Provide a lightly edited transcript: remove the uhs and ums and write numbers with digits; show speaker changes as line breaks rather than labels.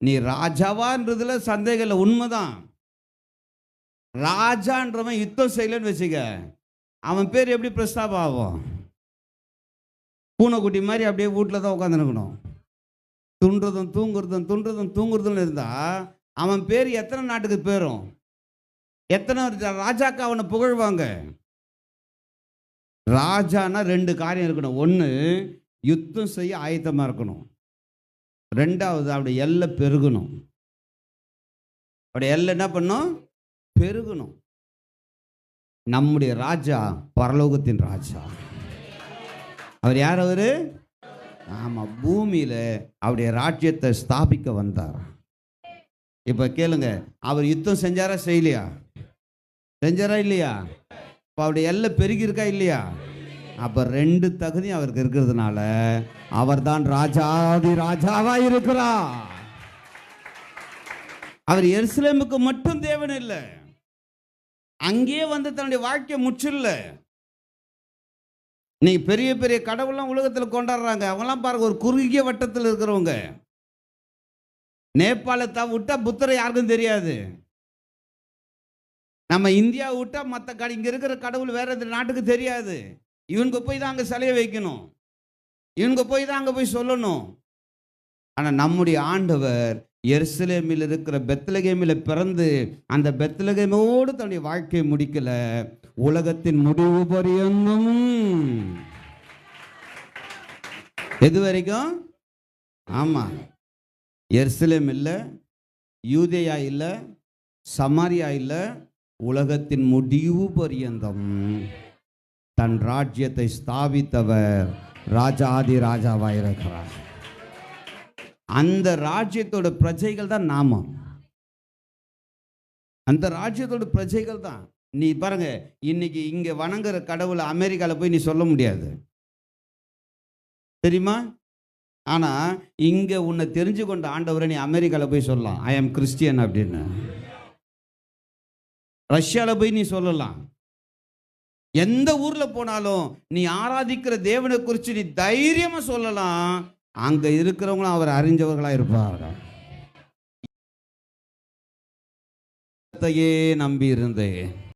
நீ ராஜாவான்றதுல சந்தேகம் இல்லை, உண்மைதான். ராஜான்றவன் யுத்தம் செய்யலன்னு வச்சுக்க, அவன் பேர் எப்படி பிரஸ்தாபம் ஆகும்? பூனைக்குட்டி மாதிரி அப்படியே வீட்டில் தான் உட்காந்துருக்கணும். துண்டுறதும் தூங்குறதும் இருந்தா அவன் பேர் எத்தனை நாட்டுக்கு பேரும்? எத்தனை ராஜாக்கு அவனை புகழ்வாங்க? ராஜானா ரெண்டு காரியம் இருக்கணும். ஒன்று, யுத்தம் செய்ய ஆயத்தமாக இருக்கணும். ரெண்டாவது, அவருடைய எல்லை பெருகணும். அவருடைய எல்லை என்ன பண்ணும்? பெருகணும். நம்முடைய ராஜா பரலோகத்தின் ராஜா. அவர் யார்? அவரு ஆமா, பூமியில அவருடைய ராஜ்யத்தை ஸ்தாபிக்க வந்தார். இப்ப கேளுங்க, அவர் யுத்தம் செஞ்சாரா செய்யலையா? செஞ்சாரா இல்லையா? அவருடைய எல்லை பெருகி இருக்கா இல்லையா? அப்ப ரெண்டு தகுதி அவருக்கு இருக்கிறதுனால அவர் தான் ராஜாதி ராஜாவா இருக்கிறார். அவர் எருசலேமுக்கு மட்டும் தேவன் இல்லை, அங்கே வந்து தன்னுடைய வாழ்க்கையை முற்றில்ல. நீ பெரிய பெரிய கடவுள்லாம் உலகத்தில் கொண்டாடுறாங்க, அவங்களாம் பாருங்க ஒரு குறுகிய வட்டத்தில் இருக்கிறவங்க. நேபாளத்தை விட்டா புத்தரை யாருக்கும் தெரியாது. நம்ம இந்தியா விட்டா மற்ற இங்க இருக்கிற கடவுள் வேற எந்த நாட்டுக்கு தெரியாது. இவனுக்கு போய் தான் அங்கே சிலையை வைக்கணும், இவனுக்கு போய் தான் அங்கே போய் சொல்லணும். ஆனால் நம்முடைய ஆண்டவர் எருசலேமில் இருக்கிற பெத்லகேமில் பிறந்து அந்த பெத்லகேமோடு தன்னுடைய வாழ்க்கையை முடிக்கல, உலகத்தின் முடிவு பரியந்தம். எது வரைக்கும்? ஆமா, எருசலேம் இல்லை, யூதேயா இல்லை, சமாரியா இல்லை, உலகத்தின் முடிவு பரியந்தம் தன் ராஜ்யத்தை ஸ்தாபித்தவர் ராஜாதி ராஜாவாயிருக்கிறார். அந்த ராஜ்யத்தோட பிரஜைகள் தான் நாம. அந்த ராஜ்யத்தோட பிரஜைகள் தான். நீ பாருங்க, இன்னைக்கு இங்க வணங்குற கடவுளை அமெரிக்கால போய் நீ சொல்ல முடியாது, தெரியுமா? ஆனா இங்க உன்னை தெரிஞ்சு கொண்ட ஆண்டவரை நீ அமெரிக்கால போய் சொல்லலாம், ஐ ஆம் கிறிஸ்டியன் அப்படின்னு. ரஷ்யால போய் நீ சொல்லலாம். எந்த ஊர்ல போனாலும் நீ ஆராதிக்கிற தேவனை குறித்து நீ தைரியமா சொல்லலாம். அங்க இருக்கிறவங்களும் அவர் அறிஞ்சவர்களா இருப்பார்கள். நம்பி இருந்தேன்.